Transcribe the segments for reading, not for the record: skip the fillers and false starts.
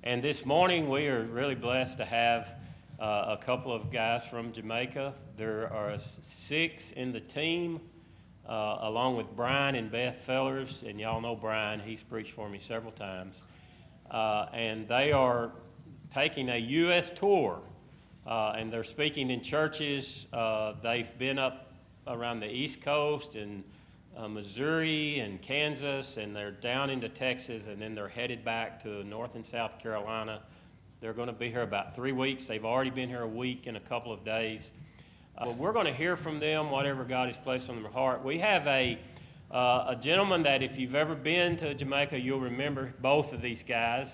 And this morning we are really blessed to have a couple of guys from Jamaica. There are 6 in the team, along with Brian and Beth Fellers, and y'all know Brian, he's preached for me several times. And they are taking a U.S. tour, and they're speaking in churches. They've been up around the East Coast and Missouri and Kansas, and they're down into Texas, and then they're headed back to North and South Carolina. They're going to be here about 3 weeks. They've already been here a week and a couple of days. We're going to hear from them, whatever God has placed on their heart. We have a gentleman that if you've ever been to Jamaica, you'll remember both of these guys.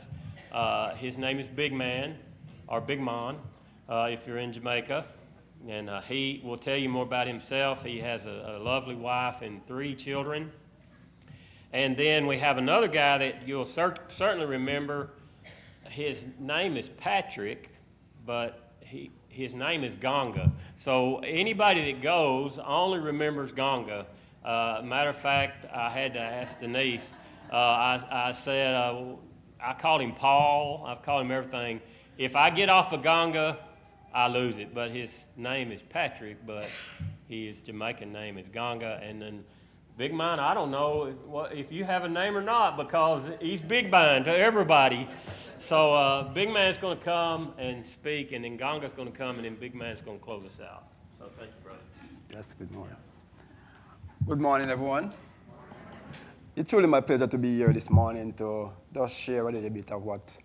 His name is Big Man, or Big Man, if you're in Jamaica. And he will tell you more about himself. He has a lovely wife and 3 children. And then we have another guy that you'll certainly remember. His name is Patrick, but his name is Ganga. So anybody that goes only remembers Ganga. Matter of fact, I had to ask Denise. I said, I called him Paul. I've called him everything. If I get off of Ganga, I lose it. But his name is Patrick, but his Jamaican name is Ganga. And then Big Man, I don't know if you have a name or not, because he's Big Man to everybody. So Big Man's going to come and speak, and then Ganga's going to come, and then Big Man's going to close us out. So thank you, brother. Yes, good morning. Good morning, everyone. It's truly my pleasure to be here this morning to just share a little bit of what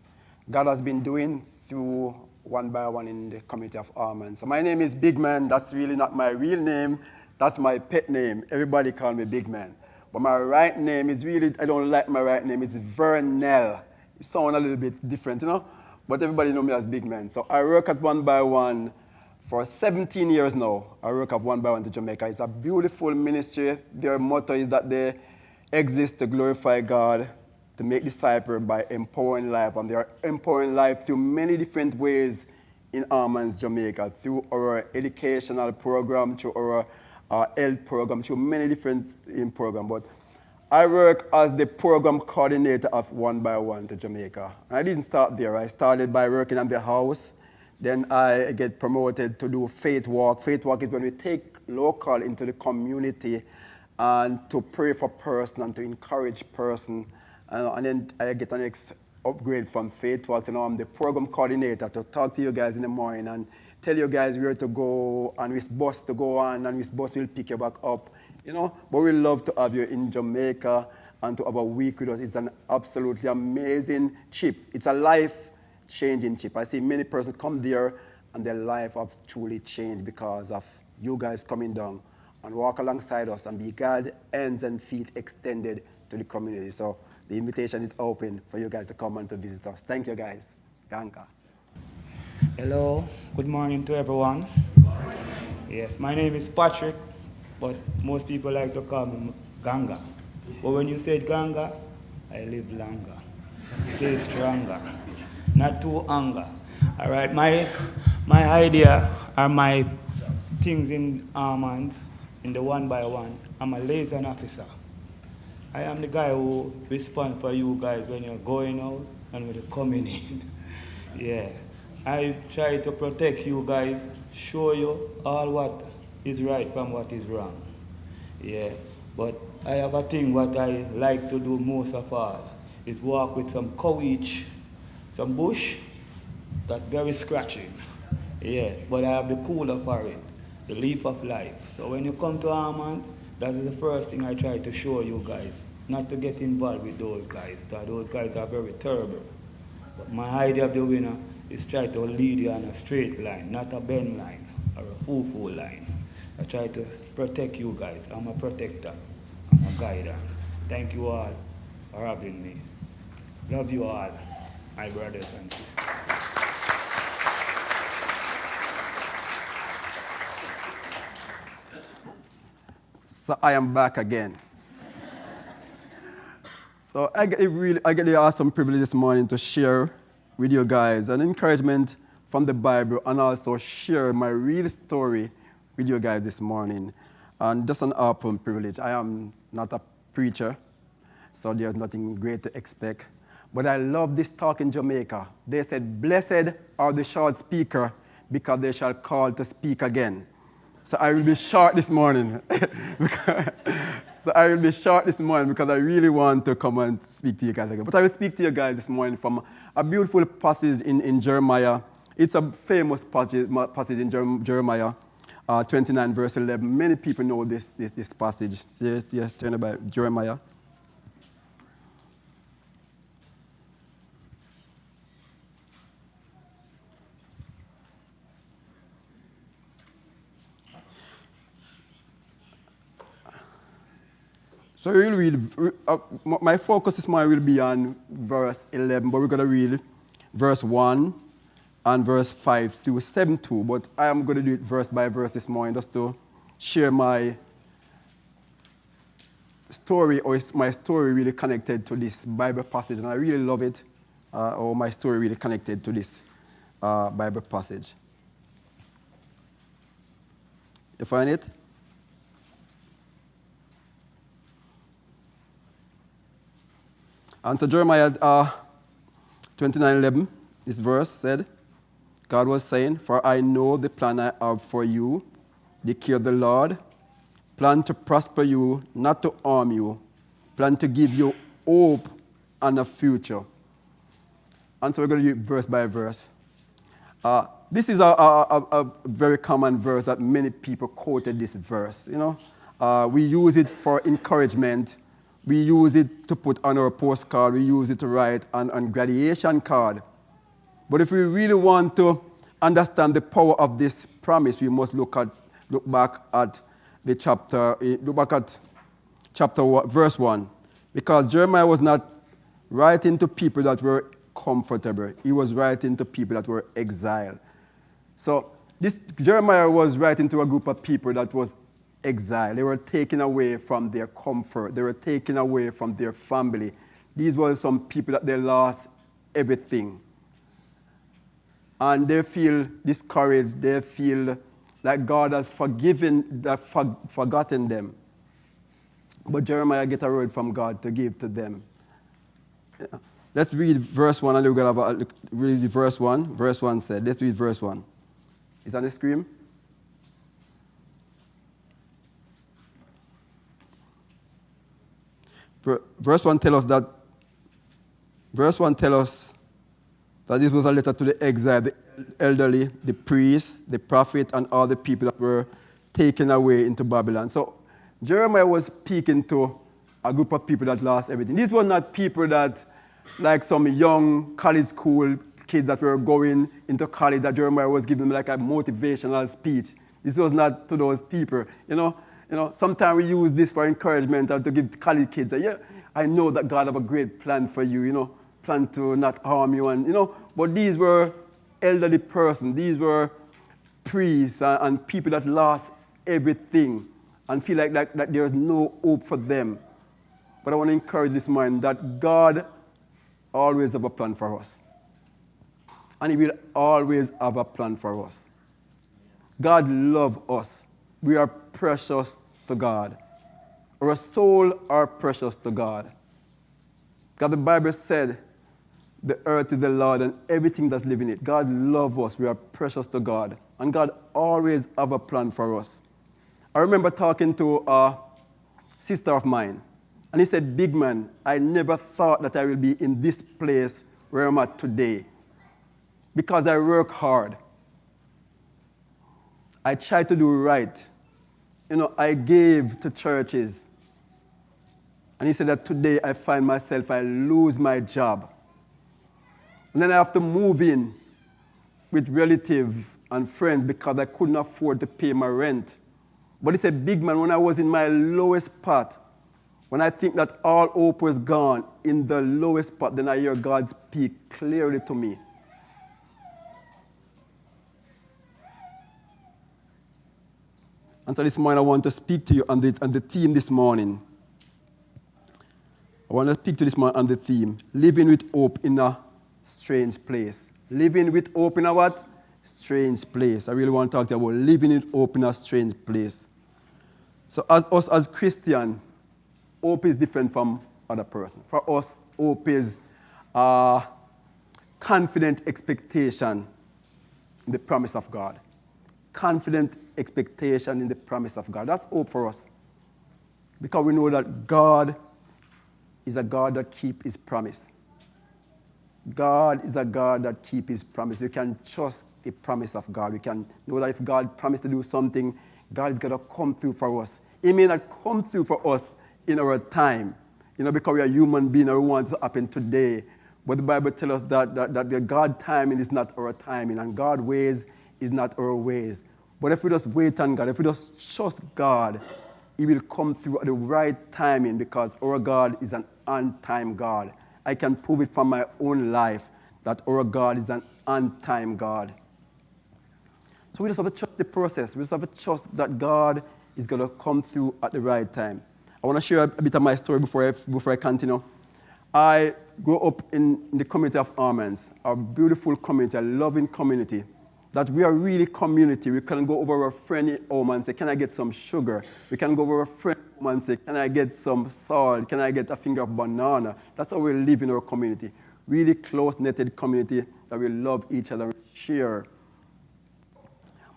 God has been doing through one by one in the community of Almond. So my name is Big Man. That's really not my real name. That's my pet name. Everybody call me Big Man. But my right name is really, I don't like my right name. It's Vernel. It sounds a little bit different, you know? But everybody know me as Big Man. So I work at One by One for 17 years now. I work at One by One to Jamaica. It's a beautiful ministry. Their motto is that they exist to glorify God, to make disciples by empowering life. And they are empowering life through many different ways in Almonds, Jamaica, through our educational program, through our health program, through many different programs. But I work as the program coordinator of One by One to Jamaica. And I didn't start there. I started by working at the house. Then I get promoted to do Faith Walk. Faith Walk is when we take local into the community and to pray for person and to encourage person. And then I get an next upgrade from Faith Walk to now I'm the program coordinator to talk to you guys in the morning and tell you guys where to go and which bus to go on and which bus will pick you back up. You know, but we love to have you in Jamaica and to have a week with us. It's an absolutely amazing trip. It's a life-changing trip. I see many persons come there and their life has truly changed because of you guys coming down and walk alongside us and be God's hands and feet extended to the community. So the invitation is open for you guys to come and to visit us. Thank you, guys. Ganka. Hello, good morning to everyone. Yes, my name is Patrick, but most people like to call me Ganga. But when you said Ganga, I live longer, stay stronger, not too anger. All right, my idea are my things in Almonds, in the One by One. I'm a liaison officer. I am the guy who responds for you guys when you're going out and when you're coming in. Yeah. I try to protect you guys, show you all what is right from what is wrong. Yeah, but I have a thing what I like to do most of all is walk with some courage, some bush that's very scratching. Yes, but I have the cooler for it, the leaf of life. So when you come to Almond, that is the first thing I try to show you guys, not to get involved with those guys, because those guys are very terrible. But my idea of the winner is try to lead you on a straight line, not a bend line or a foo-foo line. I try to protect you guys. I'm a protector. I'm a guider. Thank you all for having me. Love you all, my brothers and sisters. So I am back again. So I get the awesome privilege this morning to share with you guys an encouragement from the Bible and also share my real story with you guys this morning. And just an awesome privilege. I am not a preacher, so there's nothing great to expect. But I love this talk in Jamaica. They said, blessed are the short speaker, because they shall call to speak again. So I will be short this morning. So I will be short this morning because I really want to come and speak to you guys again. But I will speak to you guys this morning from a beautiful passage in Jeremiah. It's a famous passage in Jeremiah 29, verse 11. Many people know this passage. Yes, turn about Jeremiah. So we'll read, my focus this morning will be on verse 11, but we're going to read verse 1 and verse 5 through 7 too. But I am going to do it verse by verse this morning just to share my story, or is my story really connected to this Bible passage. And I really love it, or my story really connected to this Bible passage. You find it? And so Jeremiah 29:11, this verse said, God was saying, for I know the plan I have for you, declare the Lord, plan to prosper you, not to harm you, plan to give you hope and a future. And so we're going to do it verse by verse. This is a very common verse that many people quoted this verse. We use it for encouragement. We use it to put on our postcard. We use it to write on graduation card. But if we really want to understand the power of this promise, we must look back at verse 1. Because Jeremiah was not writing to people that were comfortable. He was writing to people that were exiled. So Jeremiah was writing to a group of people that was exile. They were taken away from their comfort. They were taken away from their family. These were some people that they lost everything. And they feel discouraged. They feel like God has forgotten them. But Jeremiah get a word from God to give to them. Let's read verse 1, and we're going to have read verse 1. Verse 1 said, let's read verse 1. Is on the screen? Verse 1 tells us that this was a letter to the exiled, the elderly, the priests, the prophet, and all the people that were taken away into Babylon. So Jeremiah was speaking to a group of people that lost everything. These were not people that, like some young college school kids that were going into college, that Jeremiah was giving them like a motivational speech. This was not to those people, sometimes we use this for encouragement and to give college kids, I know that God have a great plan for you, plan to not harm you. And, but these were elderly persons. These were priests and people that lost everything and feel like that there's no hope for them. But I want to encourage this morning that God always have a plan for us. And he will always have a plan for us. God loves us. We are precious to God. Our soul are precious to God. God, the Bible said, the earth is the Lord and everything that lives in it. God loves us. We are precious to God. And God always have a plan for us. I remember talking to a sister of mine. And he said, big man, I never thought that I will be in this place where I'm at today. Because I work hard. I try to do right. I gave to churches. And he said that today I find myself, I lose my job. And then I have to move in with relatives and friends because I couldn't afford to pay my rent. But he said, big man, when I was in my lowest part, when I think that all hope was gone, in the lowest part, then I hear God speak clearly to me. And so this morning I want to speak to you on the theme this morning. I want to speak to this morning on the theme, living with hope in a strange place. Living with hope in a what? Strange place. I really want to talk to you about living with hope in a strange place. So as Christians, hope is different from other person. For us, hope is confident expectation in the promise of God. Confident expectation in the promise of God. That's hope for us. Because we know that God is a God that keeps his promise. God is a God that keeps his promise. We can trust the promise of God. We can know that if God promised to do something, God is going to come through for us. He may not come through for us in our time, because we are human beings and we want it to happen today. But the Bible tells us that the God timing is not our timing, and God's ways is not our ways. But if we just wait on God, if we just trust God, he will come through at the right timing, because our God is an on-time God. I can prove it from my own life that our God is an on-time God. So we just have to trust the process. We just have to trust that God is going to come through at the right time. I want to share a bit of my story before I continue. I grew up in the community of Almonds, a beautiful community, a loving community, that we are really community. We can go over a friend's home and say, can I get some sugar? We can go over a friend's home and say, can I get some salt? Can I get a finger of banana? That's how we live in our community. Really close-knitted community that we love each other and share.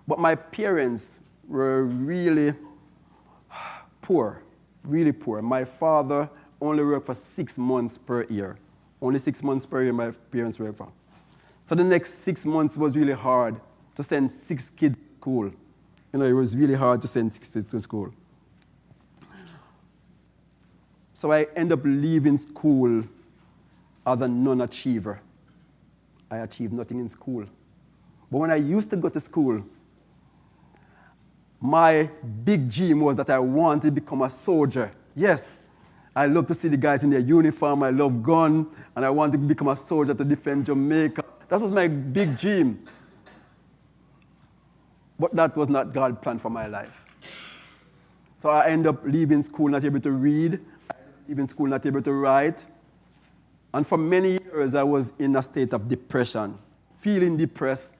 But my parents were really poor, really poor. My father only worked for 6 months per year. Only 6 months per year my parents worked for. So the next 6 months was really hard to send 6 kids to school. It was really hard to send 6 kids to school. So I ended up leaving school as a non-achiever. I achieved nothing in school. But when I used to go to school, my big dream was that I wanted to become a soldier. Yes, I love to see the guys in their uniform. I love gun, and I wanted to become a soldier to defend Jamaica. That was my big dream. But that was not God's plan for my life. So I ended up leaving school not able to read, leaving school not able to write. And for many years, I was in a state of depression, feeling depressed,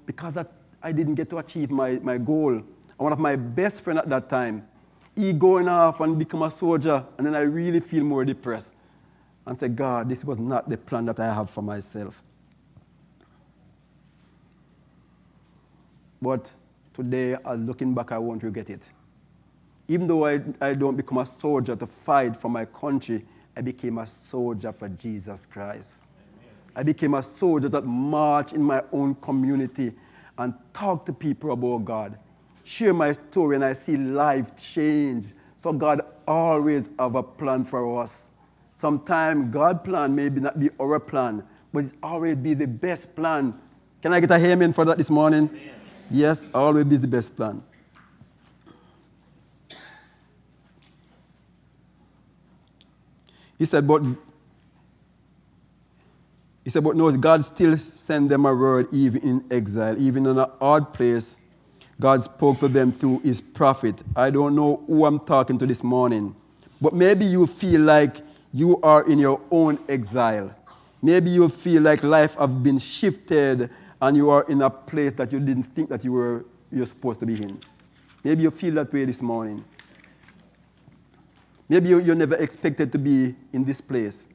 because I didn't get to achieve my goal. And one of my best friends at that time, he going off and become a soldier, and then I really feel more depressed. And say, God, this was not the plan that I have for myself. But today, looking back, I won't regret it. Even though I don't become a soldier to fight for my country, I became a soldier for Jesus Christ. Amen. I became a soldier that marched in my own community and talk to people about God. Share my story, and I see life change. So God always have a plan for us. Sometimes God's plan may not be our plan, but it always be the best plan. Can I get a amen for that this morning? Amen. Yes, always be the best plan. He said, but no, God still sent them a word even in exile, even in a hard place. God spoke to them through his prophet. I don't know who I'm talking to this morning, but maybe you feel like you are in your own exile. Maybe you feel like life has been shifted and you are in a place that you didn't think that you're supposed to be in. Maybe you feel that way this morning. Maybe you never expected to be in this place.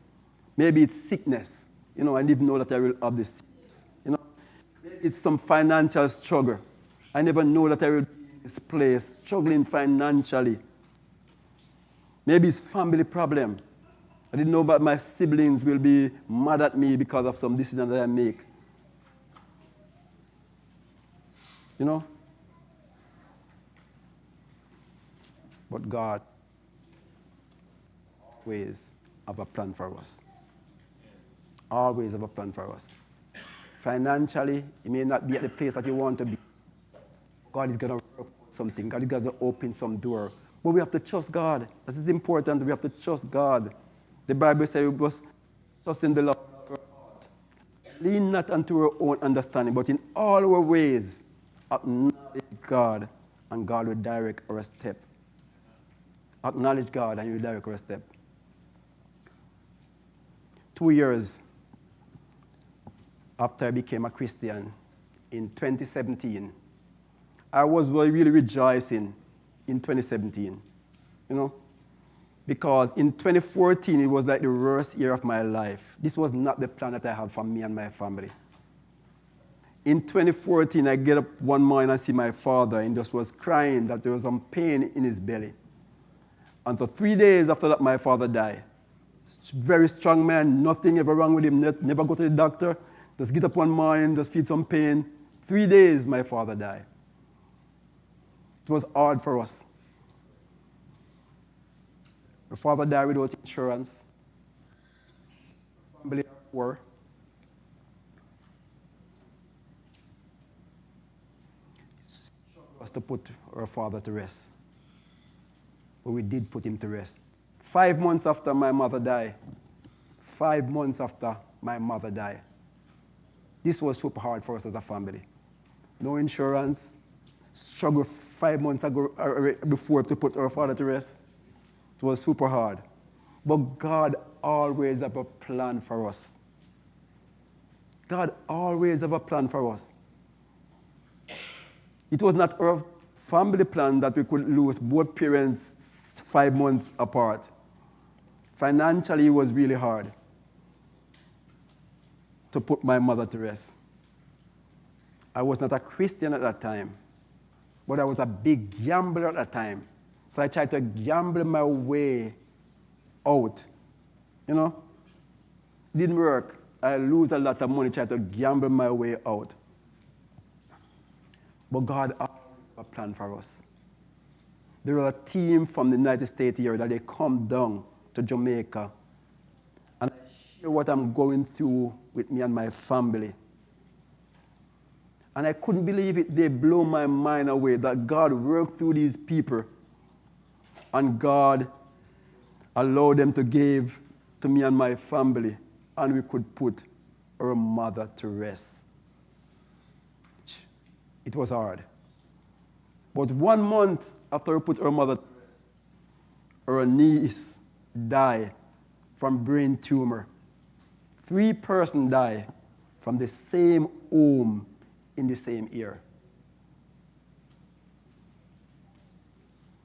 Maybe it's sickness. I didn't know that I will have this sickness. Maybe it's some financial struggle. I never know that I will be in this place, struggling financially. Maybe it's family problem. I didn't know that my siblings will be mad at me because of some decision that I make. But God always have a plan for us. Always have a plan for us. Financially, you may not be at the place that you want to be. God is going to work something. God is going to open some door. But we have to trust God. This is important. We have to trust God. The Bible says we must trust in the Lord of our heart. Lean not unto our own understanding, but in all our ways, acknowledge God, and God will direct our step. Acknowledge God, and He will direct our step. 2 years after I became a Christian, in 2017, I was really rejoicing in 2017. because in 2014, it was like the worst year of my life. This was not the plan that I had for me and my family. In 2014, I get up one morning and see my father, and just was crying that there was some pain in his belly. And so 3 days after that, my father died. Very strong man, nothing ever wrong with him, never go to the doctor. Just get up one morning, just feel some pain. 3 days, my father died. It was hard for us. My father died without insurance. Family were. Was to put our father to rest. But we did put him to rest. 5 months after my mother died. 5 months after my mother died. This was super hard for us as a family. No insurance. Struggle 5 months ago, before to put our father to rest. It was super hard. But God always have a plan for us. God always have a plan for us. It was not our family plan that we could lose both parents 5 months apart. Financially, it was really hard to put my mother to rest. I was not a Christian at that time, but I was a big gambler at that time. So I tried to gamble my way out. You know? It didn't work. I lose a lot of money trying to gamble my way out. But God always has a plan for us. There was a team from the United States here that they come down to Jamaica. And I share what I'm going through with me and my family. And I couldn't believe it. They blew my mind away that God worked through these people. And God allowed them to give to me and my family. And we could put our mother to rest. It was hard. But 1 month after we put our mother to rest, our niece died from brain tumor. 3 persons died from the same home in the same year.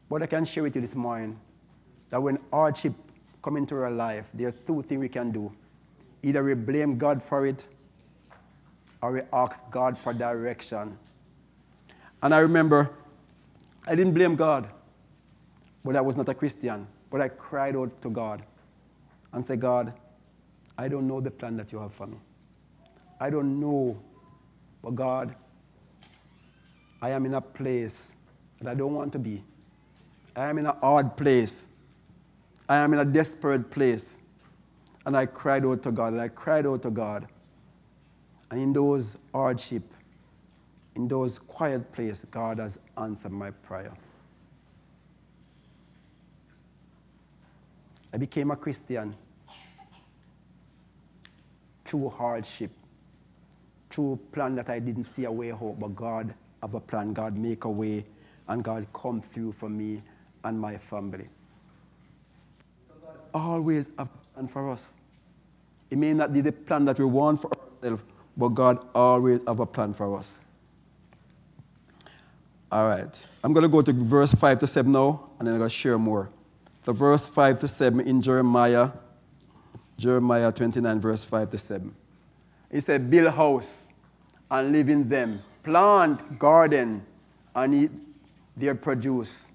But I can share with you this morning that when hardship comes into our life, there are 2 things we can do. Either we blame God for it, or we ask God for direction. And I remember, I didn't blame God, but I was not a Christian. But I cried out to God and said, God, I don't know the plan that you have for me. I don't know, but God, I am in a place that I don't want to be. I am in a hard place. I am in a desperate place. And I cried out to God, and I cried out to God. And in those hardships, in those quiet places, God has answered my prayer. I became a Christian through hardship, through a plan that I didn't see a way out, but God have a plan. God make a way, and God come through for me and my family. God always have a plan for us. It may not be the plan that we want for ourselves, but God always have a plan for us. All right. I'm going to go to verse 5 to 7 now, and then I'm going to share more. So verse 5 to 7 in Jeremiah 29, verse 5 to 7. He said, build a house and live in them. Plant garden and eat their produce.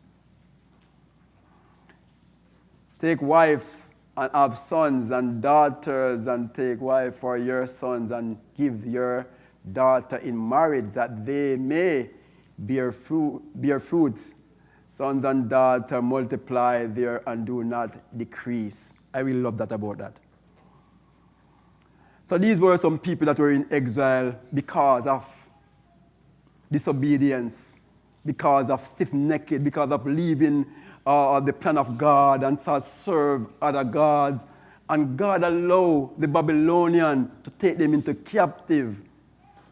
Take wife and have sons and daughters, and take wife for your sons and give your daughter in marriage, that they may bear fruit. Sons and daughters multiply there and do not decrease. I really love that about that. So these were some people that were in exile because of disobedience, because of stiff-necked, because of leaving the plan of God and start serve other gods. And God allowed the Babylonian to take them into captive.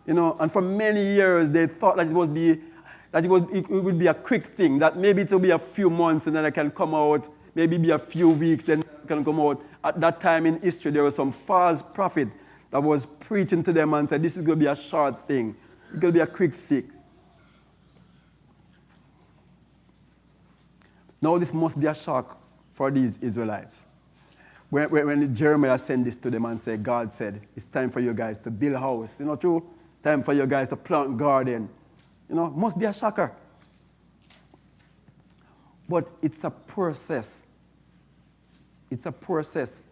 You know, and for many years they thought that it would be a quick thing, that maybe it will be a few months and then I can come out, maybe be a few weeks, then I can come out. At that time in history, there was some false prophet that was preaching to them and said, this is going to be a short thing. It's going to be a quick fix. Now this must be a shock for these Israelites. When Jeremiah sent this to them and said, God said, it's time for you guys to build a house. You know, true? Time for you guys to plant garden. You know, must be a shocker. But it's a process. It's a process.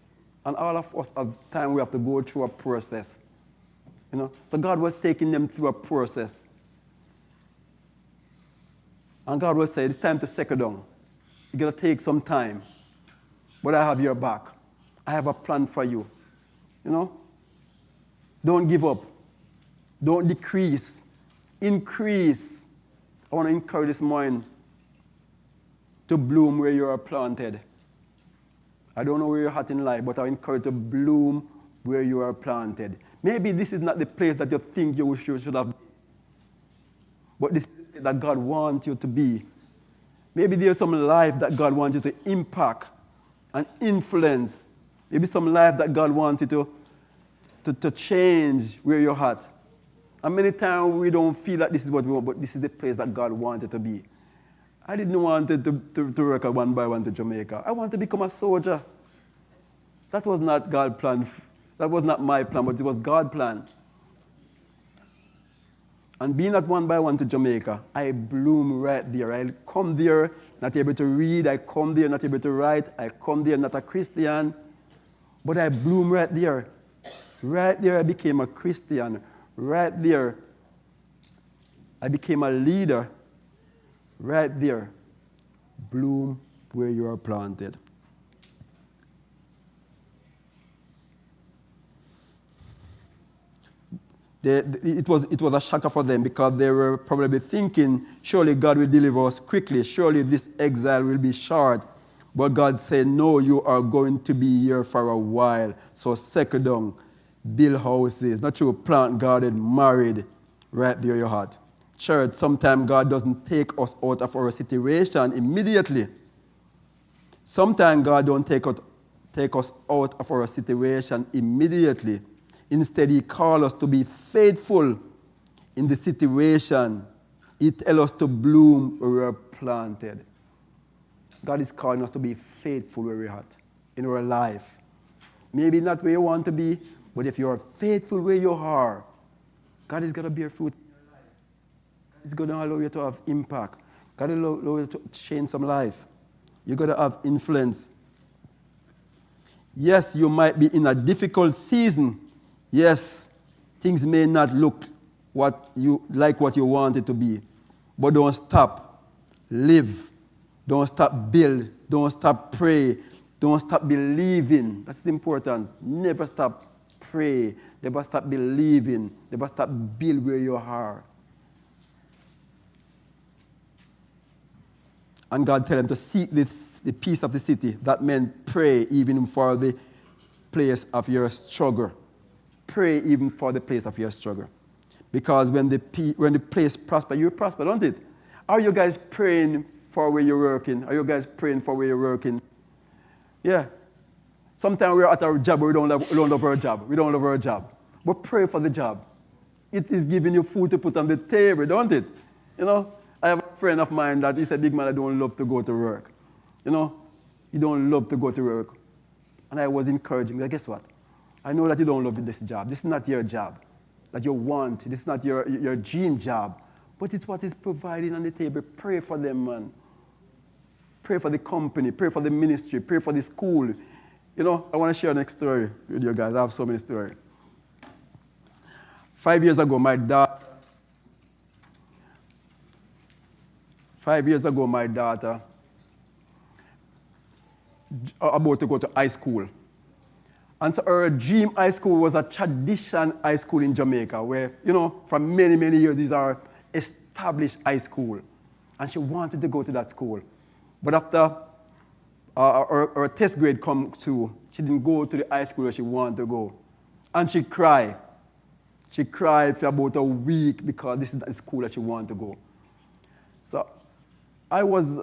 And all of us have time we have to go through a process. You know? So God was taking them through a process. And God was saying, it's time to settle down. You're going to take some time. But I have your back. I have a plan for you. You know? Don't give up. Don't decrease. Increase. I want to encourage this morning to bloom where you are planted. I don't know where you're at in life, but I encourage you to bloom where you are planted. Maybe this is not the place that you think you should have been, but this is the place that God wants you to be. Maybe there's some life that God wants you to impact and influence. Maybe some life that God wants you to change where you're at. And many times we don't feel like this is what we want, but this is the place that God wanted to be. I didn't want to work at 1 by 1 to Jamaica. I wanted to become a soldier. That was not God's plan. That was not my plan, but it was God's plan. And being at 1 by 1 to Jamaica, I bloom right there. I come there not able to read. I come there not able to write. I come there not a Christian. But I bloom right there. Right there I became a Christian. Right there I became a leader. Right there, bloom where you are planted. It was a shocker for them because they were probably thinking, surely God will deliver us quickly. Surely this exile will be short. But God said, no, you are going to be here for a while. So settle down, build houses, not true, plant garden, married, right there your heart. Church, sometimes God doesn't take us out of our situation immediately. Sometimes God don't take us out of our situation immediately. Instead, He calls us to be faithful in the situation. He tells us to bloom where we are planted. God is calling us to be faithful where we're at in our life. Maybe not where you want to be, but if you are faithful where you are, God is going to bear fruit. It's going to allow you to have impact. God will allow you to change some life. You're going to have influence. Yes, you might be in a difficult season. Yes, things may not look what you want it to be. But don't stop. Live. Don't stop build. Don't stop pray. Don't stop believing. That's important. Never stop pray. Never stop believing. Never stop build where you are. And God told them to seek the peace of the city. That meant pray even for the place of your struggle. Pray even for the place of your struggle. Because when the place prosper, you prosper, don't it? Are you guys praying for where you're working? Are you guys praying for where you're working? Yeah. Sometimes we're at our job, but we don't love our job. We don't love our job. But pray for the job. It is giving you food to put on the table, don't it? You know? I have a friend of mine that he said, big man, I don't love to go to work. You know, you don't love to go to work. And I was encouraging him, guess what? I know that you don't love this job. This is not your job that you want. This is not your dream job. But it's what is provided on the table. Pray for them, man. Pray for the company. Pray for the ministry. Pray for the school. You know, I want to share the next story with you guys. I have so many stories. 5 years ago, my daughter about to go to high school. And so her dream high school was a tradition high school in Jamaica where, you know, for many, many years, these are established high school. And she wanted to go to that school. But after her test grade come through, she didn't go to the high school where she wanted to go. And she cried. She cried for about a week because this is not the school that she wanted to go. So I was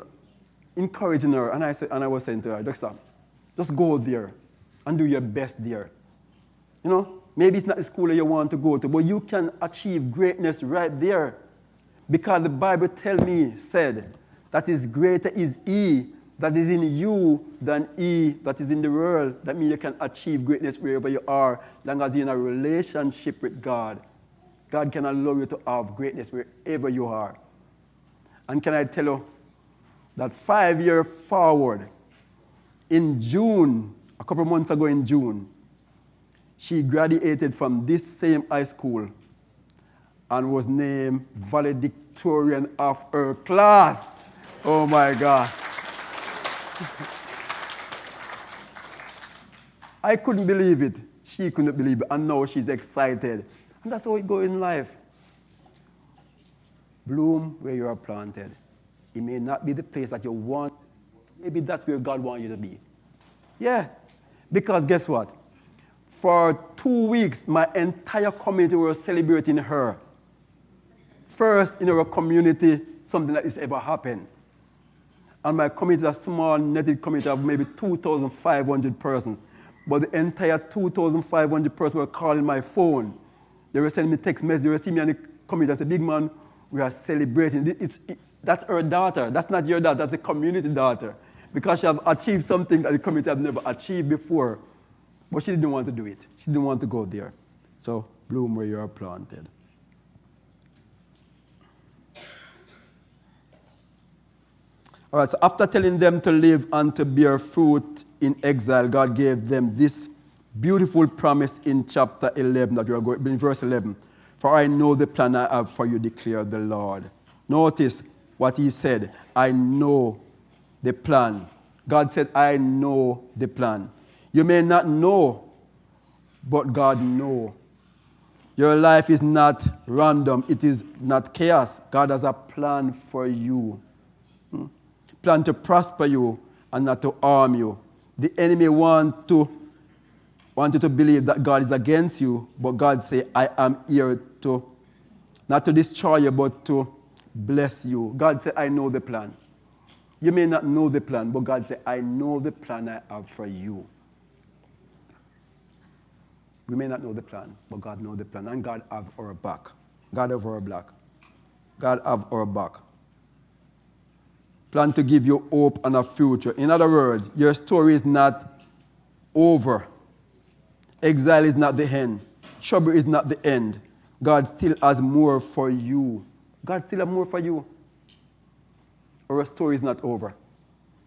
encouraging her, and I was saying to her, Doctor, just go there and do your best there. You know, maybe it's not the school that you want to go to, but you can achieve greatness right there. Because the Bible said that is greater is He that is in you than he that is in the world. That means you can achieve greatness wherever you are, as long as you're in a relationship with God. God can allow you to have greatness wherever you are. And can I tell you that 5 years forward, in June, a couple months ago in June, she graduated from this same high school and was named valedictorian of her class. Oh my God. I couldn't believe it. She couldn't believe it. And now she's excited. And that's how it goes in life. Bloom where you are planted. It may not be the place that you want. Maybe that's where God wants you to be. Yeah. Because guess what? For 2 weeks, my entire community was celebrating her. First in our community, something that has ever happened. And my community is a small netted community of maybe 2,500 persons. But the entire 2,500 persons were calling my phone. They were sending me text messages. They were seeing me in the community. I said, big man, we are celebrating. That's her daughter. That's not your daughter. That's the community daughter. Because she has achieved something that the community has never achieved before. But she didn't want to do it. She didn't want to go there. So bloom where you are planted. All right, so after telling them to live and to bear fruit in exile, God gave them this beautiful promise in chapter 11 that we are going, in verse 11. For I know the plan I have for you, declared the Lord. Notice what he said. I know the plan. God said, I know the plan. You may not know, but God knows. Your life is not random. It is not chaos. God has a plan for you. Plan to prosper you and not to harm you. The enemy want you to believe that God is against you, but God say, I am here to, not to destroy you, but to bless you. God said, I know the plan. You may not know the plan, but God said, I know the plan I have for you. We may not know the plan, but God knows the plan, and God have our back. God have our back. God have our back. Plan to give you hope and a future. In other words, your story is not over. Exile is not the end. Trouble is not the end. God still has more for you. God still has more for you. Our story is not over.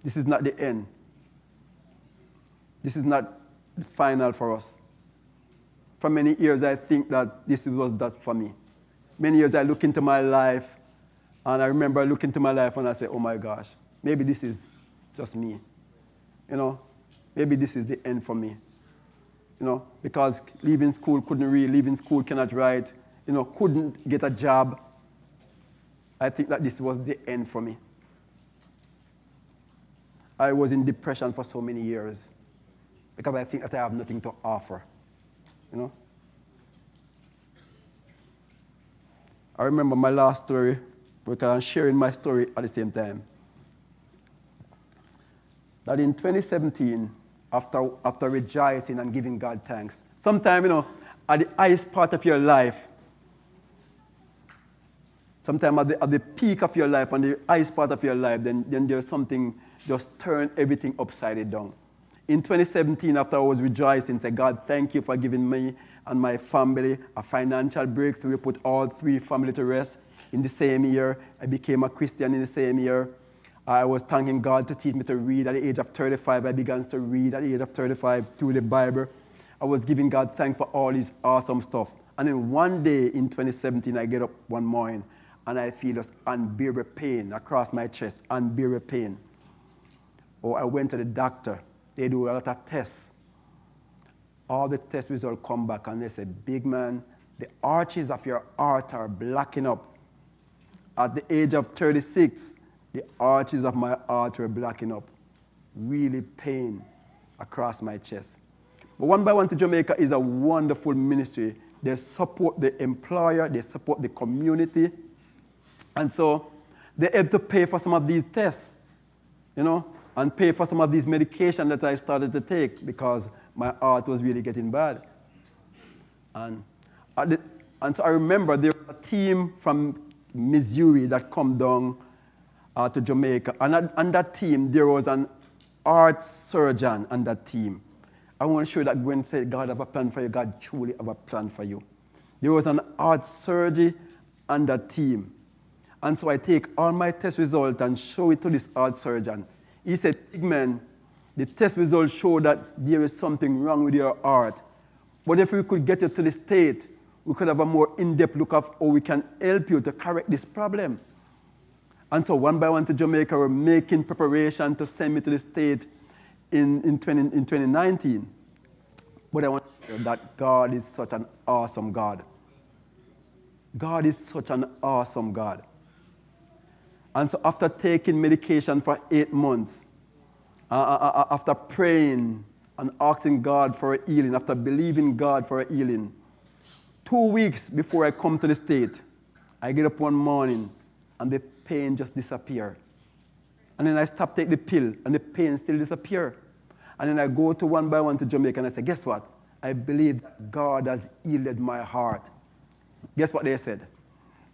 This is not the end. This is not the final for us. For many years, I think that this was that for me. Many years, I look into my life, and I remember looking into my life and I said, oh my gosh, maybe this is just me. You know, maybe this is the end for me. You know, because leaving school, couldn't read, leaving school, cannot write, you know, couldn't get a job. I think that this was the end for me. I was in depression for so many years because I think that I have nothing to offer. You know? I remember my last story, because I'm sharing my story at the same time. That in 2017, after rejoicing and giving God thanks, sometime, you know, at the highest part of your life, sometime at the peak of your life, and the highest part of your life, then there's something just turn everything upside down. In 2017, after I was rejoicing, said, God, thank you for giving me and my family a financial breakthrough. You put all three families to rest. In the same year, I became a Christian in the same year. I was thanking God to teach me to read. At the age of 35, I began to read at the age of 35 through the Bible. I was giving God thanks for all this awesome stuff. And then one day in 2017, I get up one morning, and I feel this unbearable pain across my chest, unbearable pain. Or I went to the doctor. They do a lot of tests. All the test results come back, and they say, big man, the arches of your heart are blacking up. At the age of 36, the arches of my heart were blacking up. Really pain across my chest. But One by One to Jamaica is a wonderful ministry. They support the employer, they support the community. And so they help to pay for some of these tests, you know, and pay for some of these medication that I started to take because my heart was really getting bad. And so I remember there was a team from Missouri that come down to Jamaica. And on that team, there was an heart surgeon on that team. I want to show you that when say God have a plan for you, God truly have a plan for you. There was an heart surgery on that team. And so I take all my test results and show it to this heart surgeon. He said, big man, the test results show that there is something wrong with your heart. But if we could get you to the state, we could have a more in-depth look of how we can help you to correct this problem. And so one by one to Jamaica, we're making preparation to send me to the state in 2019. But I want to share that God is such an awesome God. God is such an awesome God. And so after taking medication for 8 months, after praying and asking God for a healing, after believing God for a healing, 2 weeks before I come to the state, I get up one morning and the pain just disappeared. And then I stop taking the pill and the pain still disappeared. And then I go to one by one to Jamaica and I say, guess what? I believe that God has healed my heart. Guess what they said?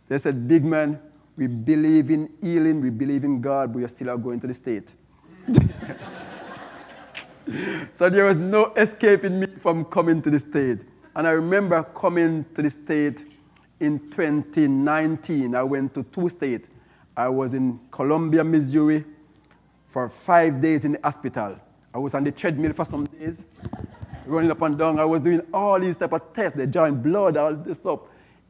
They said, big man, we believe in healing, we believe in God, but you're still going to the state. So there was no escaping me from coming to the state. And I remember coming to the state in 2019. I went to 2 states. I was in Columbia, Missouri for 5 days in the hospital. I was on the treadmill for some days, running up and down. I was doing all these type of tests, they drawing blood, all this stuff.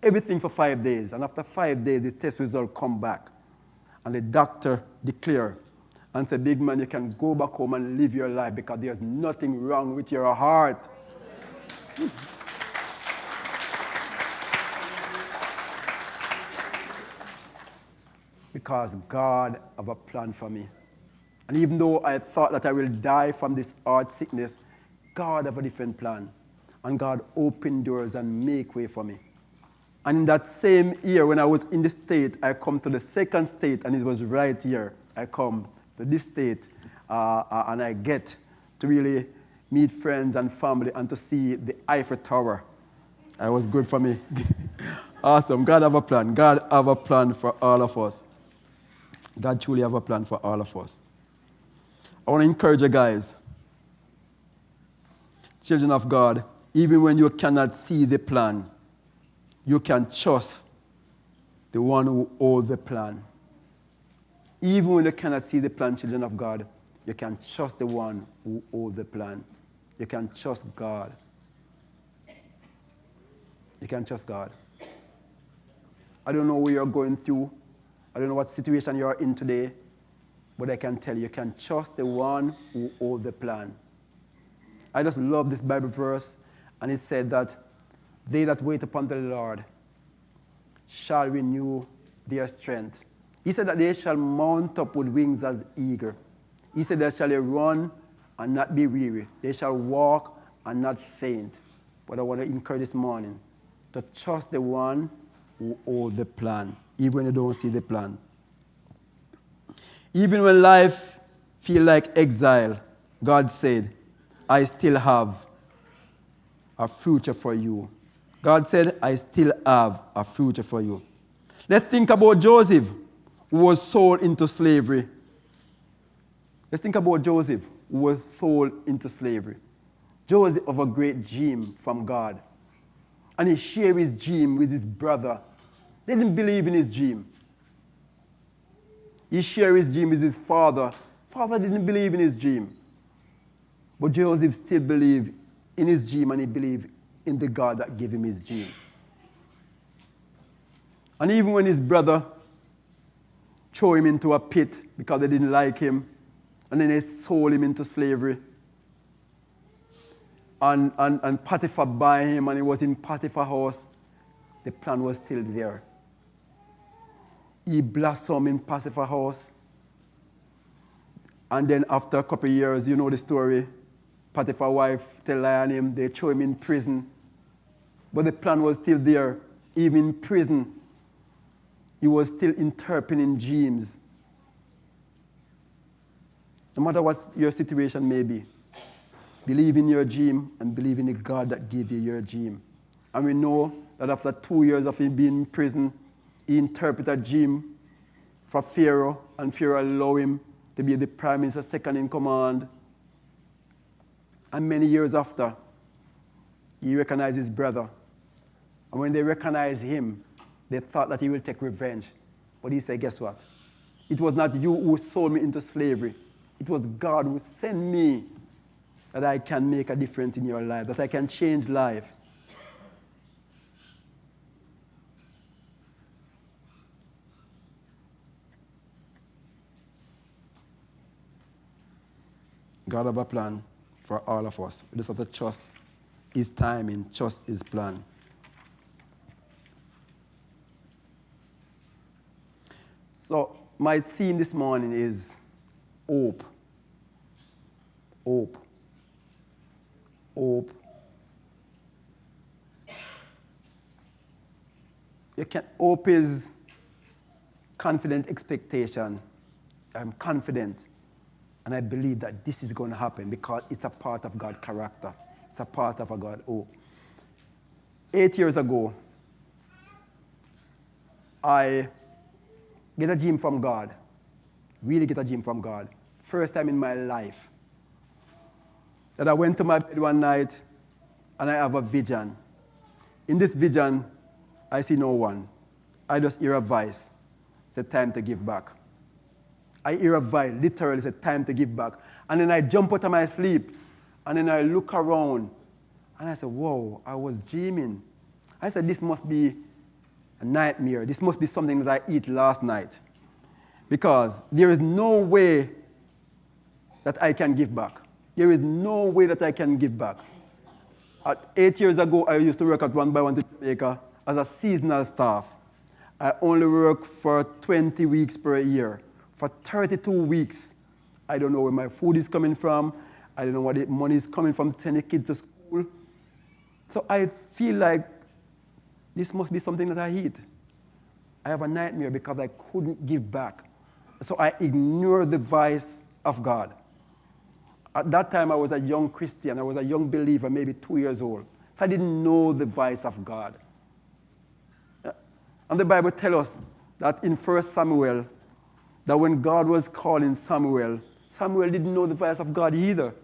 Everything for 5 days. And after 5 days, the test result come back. And the doctor declared and said, big man, you can go back home and live your life because there's nothing wrong with your heart. Because God have a plan for me. And even though I thought that I will die from this heart sickness, God have a different plan. And God opened doors and make way for me. And in that same year, when I was in the state, I come to the second state, and it was right here. I come to this state, and I get to really meet friends and family and to see the Eiffel Tower. It was good for me. Awesome. God have a plan. God have a plan for all of us. God truly have a plan for all of us. I want to encourage you guys, children of God, even when you cannot see the plan, you can trust the one who holds the plan. Even when you cannot see the plan, children of God, you can trust the one who holds the plan. You can trust God. You can trust God. I don't know what you're going through. I don't know what situation you're in today, but I can tell you, you can trust the one who holds the plan. I just love this Bible verse, and it said that they that wait upon the Lord shall renew their strength. He said that they shall mount up with wings as eagle. He said they shall run and not be weary. They shall walk and not faint. But I want to encourage this morning to trust the one who holds the plan, even when you don't see the plan. Even when life feels like exile, God said, I still have a future for you. God said, I still have a future for you. Let's think about Joseph, who was sold into slavery. Let's think about Joseph, who was sold into slavery. Joseph of a great dream from God. And he shared his dream with his brother. They didn't believe in his dream. He shared his dream with his father. Father didn't believe in his dream. But Joseph still believed in his dream, and he believed in the God that gave him his dream. And even when his brother threw him into a pit because they didn't like him, and then they sold him into slavery, and Potiphar bought him, and he was in Potiphar's house, the plan was still there. He blossomed in Potiphar's house, and then after a couple of years, you know the story, Potiphar's wife tell lie on him, they threw him in prison. But the plan was still there. Even in prison, he was still interpreting dreams. No matter what your situation may be, believe in your dream and believe in the God that gave you your dream. And we know that after 2 years of him being in prison, he interpreted a dream for Pharaoh, and Pharaoh allowed him to be the prime minister second in command. And many years after, he recognized his brother. And when they recognized him, they thought that he will take revenge. But he said, guess what? It was not you who sold me into slavery. It was God who sent me that I can make a difference in your life, that I can change life. God have a plan for all of us. We just have to trust His timing, trust His plan. So my theme this morning is hope. Hope. Hope. Hope is confident expectation. I'm confident. And I believe that this is going to happen because it's a part of God's character. It's a part of a God hope. 8 years ago, I get a dream from God. Really get a dream from God. First time in my life. That I went to my bed one night and I have a vision. In this vision, I see no one. I just hear a voice. It's time to give back. I hear a voice, literally said, time to give back. And then I jump out of my sleep, and then I look around, and I said, whoa, I was dreaming. I said, this must be a nightmare. This must be something that I ate last night. Because there is no way that I can give back. There is no way that I can give back. 8 years ago, I used to work at One by One to Jamaica as a seasonal staff. I only work for 20 weeks per year. For 32 weeks, I don't know where my food is coming from. I don't know where the money is coming from to send the kids to school. So I feel like this must be something that I eat. I have a nightmare because I couldn't give back. So I ignored the voice of God. At that time, I was a young Christian. I was a young believer, maybe 2 years old. So I didn't know the voice of God. And the Bible tells us that in 1 Samuel, that when God was calling Samuel, Samuel didn't know the voice of God either.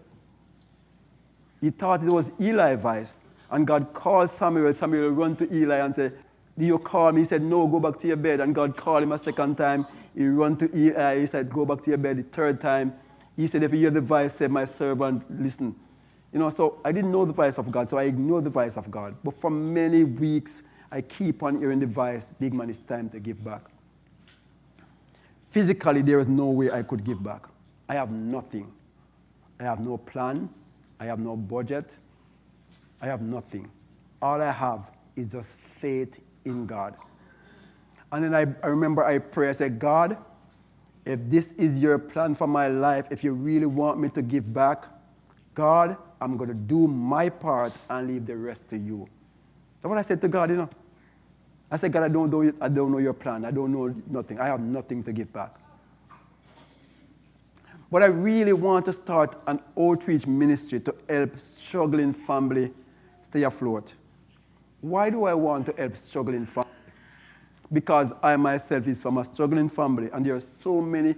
He thought it was Eli's voice. And God called Samuel. Samuel ran to Eli and said, do you call me? He said, no, go back to your bed. And God called him a second time. He ran to Eli. He said, go back to your bed. The third time, he said, if you hear the voice, say, my servant, listen. So I didn't know the voice of God, so I ignored the voice of God. But for many weeks, I keep on hearing the voice, big man, it's time to give back. Physically, there is no way I could give back. I have nothing. I have no plan. I have no budget. I have nothing. All I have is just faith in God. And then I remember I pray, I said, God, if this is your plan for my life, if you really want me to give back, God, I'm going to do my part and leave the rest to you. That's what I said to God, I said, God, I don't know your plan. I don't know nothing. I have nothing to give back. But I really want to start an outreach ministry to help struggling family stay afloat. Why do I want to help struggling family? Because I myself is from a struggling family, and there are so many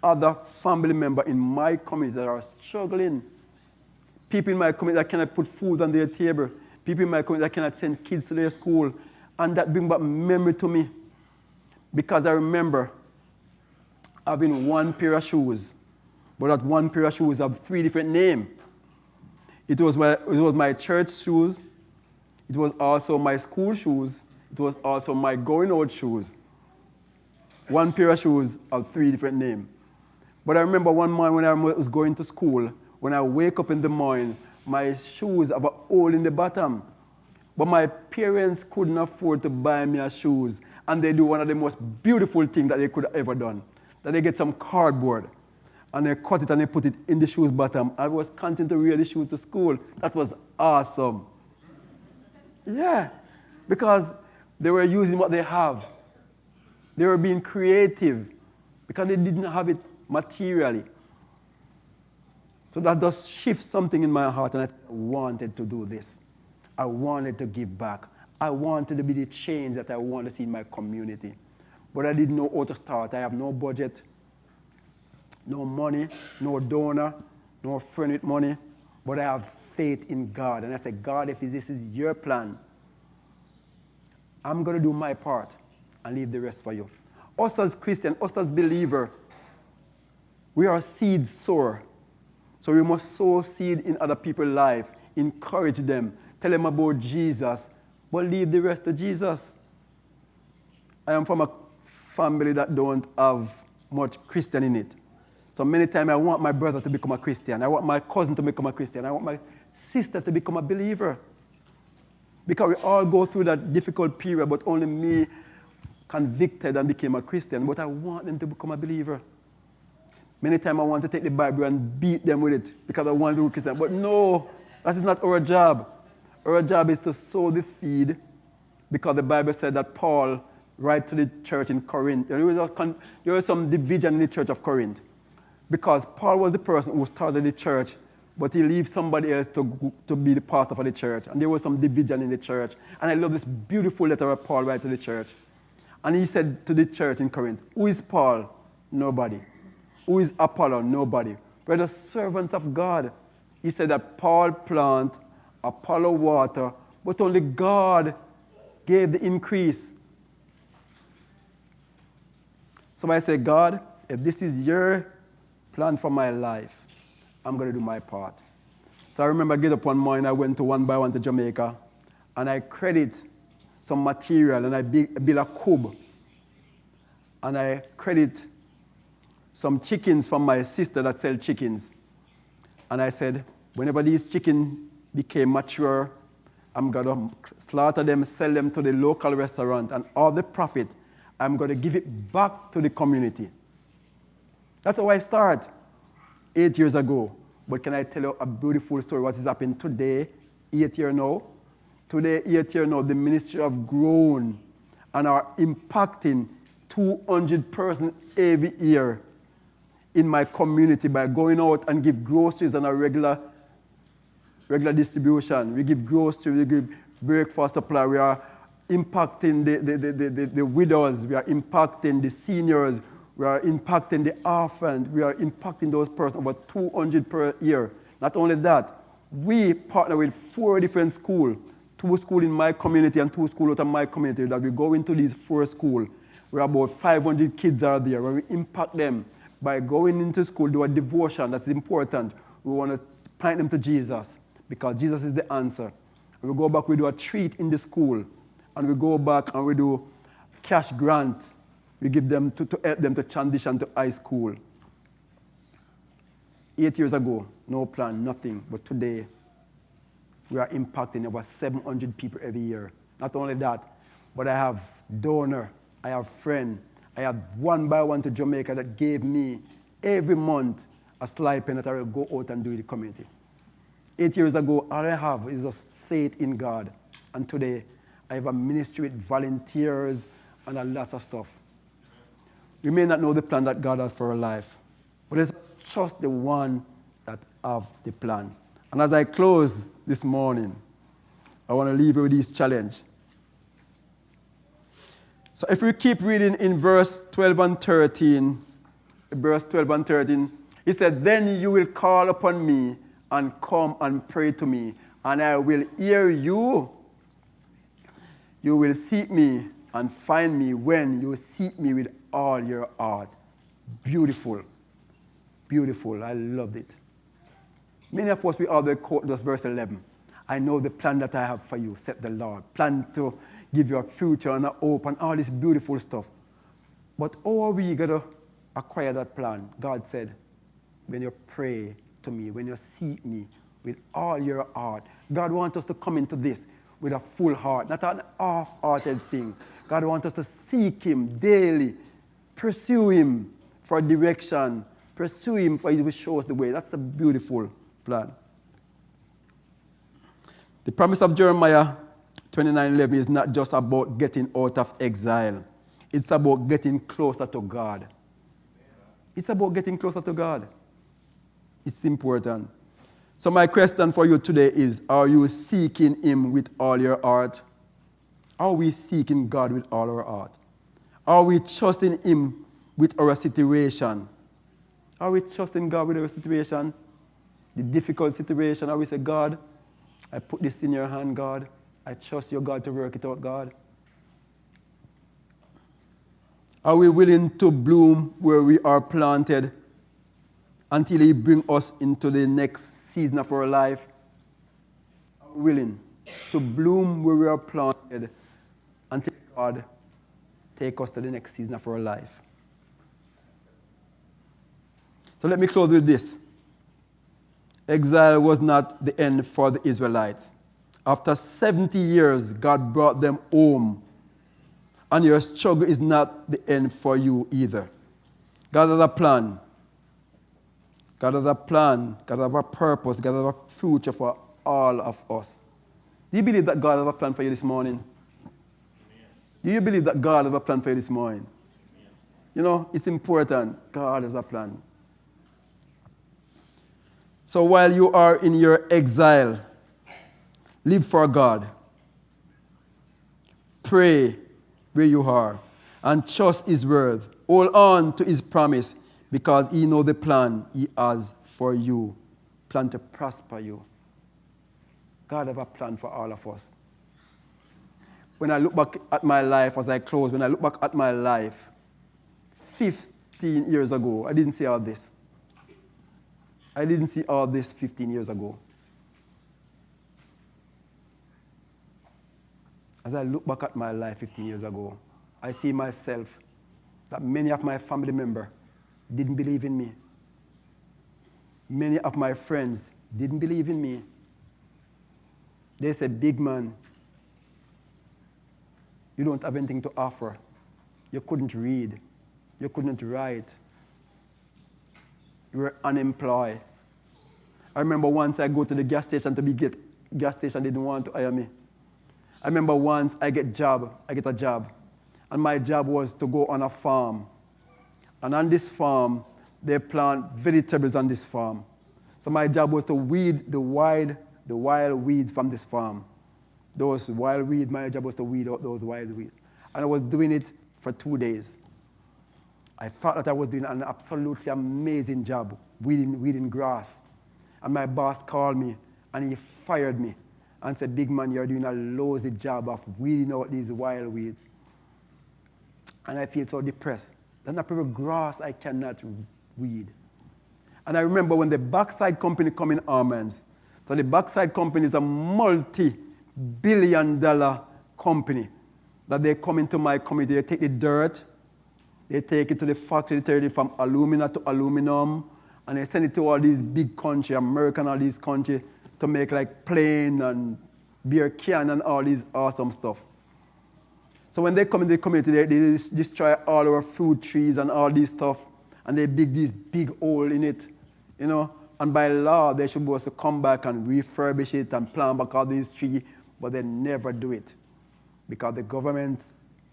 other family members in my community that are struggling. People in my community that cannot put food on their table. People in my community that cannot send kids to their school. And that brings back memory to me. Because I remember having one pair of shoes. But that one pair of shoes have 3 different names. It was my church shoes. It was also my school shoes. It was also my going out shoes. One pair of shoes have 3 different names. But I remember one morning when I was going to school, when I wake up in the morning, my shoes have a hole in the bottom. But my parents couldn't afford to buy me a shoes. And they do one of the most beautiful things that they could have ever done. That they get some cardboard, and they cut it and they put it in the shoes bottom. I was continuing to wear the shoes to school. That was awesome. Yeah, because they were using what they have. They were being creative because they didn't have it materially. So that does shift something in my heart, and I wanted to do this. I wanted to give back. I wanted to be the change that I want to see in my community. but I didn't know how to start. I have no budget, no money, no donor, no friend with money, but I have faith in God. And I said, God, if this is your plan, I'm going to do my part and leave the rest for you. Us as Christians, us as believers, we are seed sower. So we must sow seed in other people's life, encourage them, tell them about Jesus, but leave the rest to Jesus. I am from a family that don't have much Christian in it. So many times I want my brother to become a Christian. I want my cousin to become a Christian. I want my sister to become a believer. Because we all go through that difficult period, but only me convicted and became a Christian. But I want them to become a believer. Many times I want to take the Bible and beat them with it because I want to be a Christian. But no, that is not our job. Our job is to sow the seed, because the Bible said that Paul wrote to the church in Corinth. There was some division in the church of Corinth, because Paul was the person who started the church, but he left somebody else to be the pastor for the church. And there was some division in the church. And I love this beautiful letter of Paul wrote to the church. And he said to the church in Corinth, who is Paul? Nobody. Who is Apollo? Nobody. We're the servants of God. He said that Paul plant, Apollo water, but only God gave the increase. So I say, God, if this is your plan for my life, I'm going to do my part. So I remember I get up one morning, I went to one by one to Jamaica, and I credit some material, and I build a cube. And I credit some chickens from my sister that sells chickens. And I said, whenever these chickens became mature, I'm going to slaughter them, sell them to the local restaurant, and all the profit, I'm going to give it back to the community. That's how I start 8 years ago. But can I tell you a beautiful story, what is happening today, 8 years now? Today, 8 years now, the ministry have grown and are impacting 200 persons every year in my community by going out and give groceries on a regular distribution. We give groceries, we give breakfast supply. We are impacting the widows. We are impacting the seniors. We are impacting the orphans. We are impacting those persons, over 200 per year. Not only that, we partner with 4 different schools, 2 schools in my community and 2 schools out of my community, that we go into these 4 schools. Where about 500 kids are there, where we impact them by going into school, do a devotion. That's important. We want to point them to Jesus, because Jesus is the answer. And we go back, we do a treat in the school, and we go back and we do cash grant. We give them to help them to transition to high school. 8 years ago, no plan, nothing. But today, we are impacting over 700 people every year. Not only that, but I have donor, I have friend. I have one by one to Jamaica that gave me every month a stipend that I will go out and do in the community. 8 years ago, all I have is just faith in God. And today, I have a ministry with volunteers and a lot of stuff. We may not know the plan that God has for our life, but it's just the one that have the plan. And as I close this morning, I want to leave you with this challenge. So if we keep reading in verse 12 and 13, he said, then you will call upon me and come and pray to me, and I will hear you. You will seek me and find me when you seek me with all your heart. Beautiful. Beautiful. I loved it. Many of us, we always quote this verse 11. I know the plan that I have for you, said the Lord. Plan to give you a future and a hope and all this beautiful stuff. But how are we going to acquire that plan? God said, when you pray to me, when you seek me with all your heart. God wants us to come into this with a full heart, not an half-hearted thing. God wants us to seek him daily, pursue him for direction, pursue him for he will show us the way. That's a beautiful plan. The promise of Jeremiah 29:11 is not just about getting out of exile. It's about getting closer to God. It's about getting closer to God. It's important. So my question for you today is, are you seeking him with all your heart? Are we seeking God with all our heart? Are we trusting him with our situation? Are we trusting God with our situation? The difficult situation? Are we say, God, I put this in your hand, God. I trust your God to work it out, God. Are we willing to bloom where we are planted until he brings us into the next season of our life? Are we willing to bloom where we are planted until God take us to the next season of our life? So let me close with this. Exile was not the end for the Israelites. After 70 years, God brought them home. And your struggle is not the end for you either. God has a plan. God has a plan. God has a purpose. God has a future for all of us. Do you believe that God has a plan for you this morning? Amen. Do you believe that God has a plan for you this morning? Amen. You know, it's important. God has a plan. So while you are in your exile, live for God. Pray where you are and trust his word. Hold on to his promise because he knows the plan he has for you. Plan to prosper you. God has a plan for all of us. When I look back at my life as I close, when I look back at my life 15 years ago, I didn't see all this. I didn't see all this 15 years ago. As I look back at my life 15 years ago, I see myself that many of my family members didn't believe in me. Many of my friends didn't believe in me. They said, big man, you don't have anything to offer. You couldn't read. You couldn't write. You were unemployed. I remember once I go to the gas station to get gas station, they didn't want to hire me. I remember once I get a job, and my job was to go on a farm. And on this farm, they plant vegetables on this farm. So my job was to weed the wild weeds from this farm. Those wild weeds, my job was to weed out those wild weeds. And I was doing it for 2 days. I thought that I was doing an absolutely amazing job, weeding grass. And my boss called me, and he fired me and said, big man, you're doing a lousy job of weeding out these wild weeds. And I feel so depressed. There's not pure grass I cannot weed. And I remember when the Backside Company come in Almonds. So the Backside Company is a multi-billion-dollar company that they come into my community. They take the dirt, they take it to the factory, they turn it from alumina to aluminum, and they send it to all these big countries, American, all these countries, to make like plane and beer can and all these awesome stuff. So when they come in the community, they destroy all our fruit trees and all these stuff, and they dig these big hole in it, you know. And by law, they should be able to come back and refurbish it and plant back all these trees, but they never do it because the government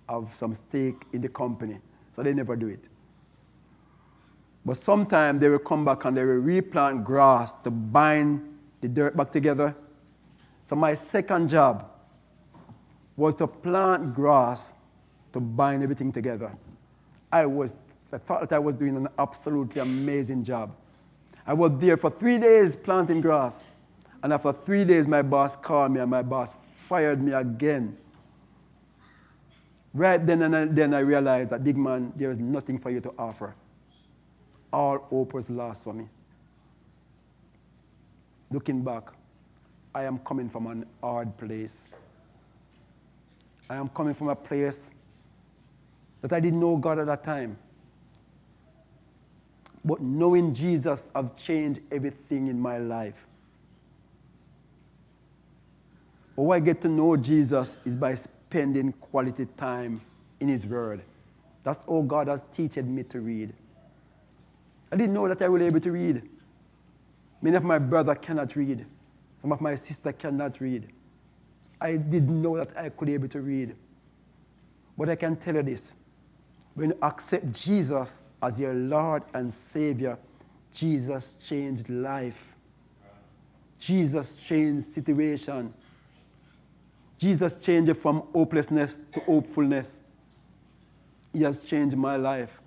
have some stake in the company, so they never do it. But sometimes they will come back and they will replant grass to bind the dirt back together. So my second job was to plant grass to bind everything together. I thought that I was doing an absolutely amazing job. I was there for 3 days planting grass. And after 3 days, my boss called me and my boss fired me again. Right then and then I realized that, big man, there is nothing for you to offer. All hope was lost for me. Looking back, I am coming from an hard place. I am coming from a place that I didn't know God at that time. But knowing Jesus has changed everything in my life. How I get to know Jesus is by spending quality time in his word. That's how God has taught me to read. I didn't know that I was able to read. Many of my brothers cannot read. Some of my sisters cannot read. I didn't know that I could be able to read. But I can tell you this. When you accept Jesus as your Lord and Savior, Jesus changed life. Jesus changed situation. Jesus changed it from hopelessness to hopefulness. He has changed my life.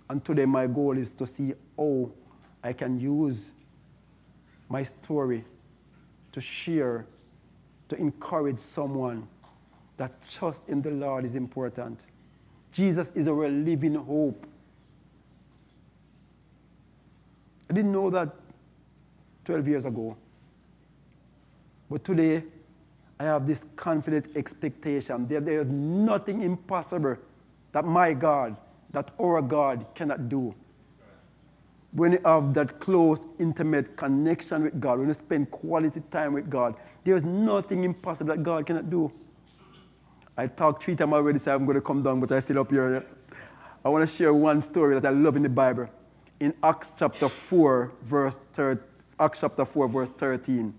And today my goal is to see how I can use my story to share, to encourage someone that trust in the Lord is important. Jesus is our living hope. I didn't know that 12 years ago. But today, I have this confident expectation that there is nothing impossible that my God, that our God cannot do. When you have that close, intimate connection with God, when you spend quality time with God, there's nothing impossible that God cannot do. I talked 3 times already, so I'm going to come down, but I'm still up here. I want to share one story that I love in the Bible. In Acts chapter 4, verse 13,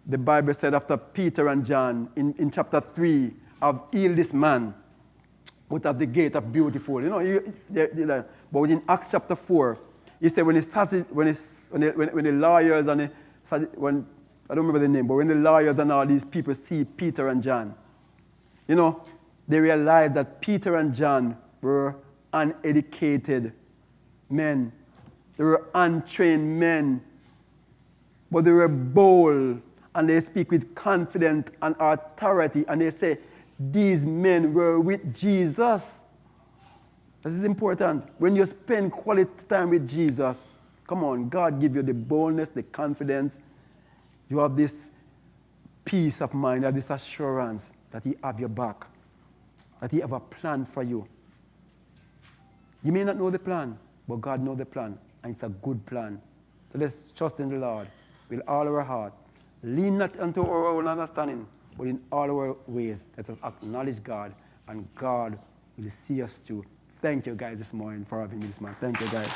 the Bible said after Peter and John, in chapter 3, have healed this man out of the gate of Beautiful. But in Acts chapter 4, he said when the lawyers and I don't remember the name, but when the lawyers and all these people see Peter and John, they realized that Peter and John were uneducated men. They were untrained men. But they were bold, and they speak with confidence and authority, and they say, these men were with Jesus. This is important. When you spend quality time with Jesus, come on, God give you the boldness, the confidence. You have this peace of mind, you have this assurance that He have your back, that He have a plan for you. You may not know the plan, but God knows the plan, and it's a good plan. So let's trust in the Lord with all our heart. Lean not unto our own understanding, but in all our ways, let us acknowledge God, and God will see us through. Thank you guys this morning for having me this morning. Thank you guys.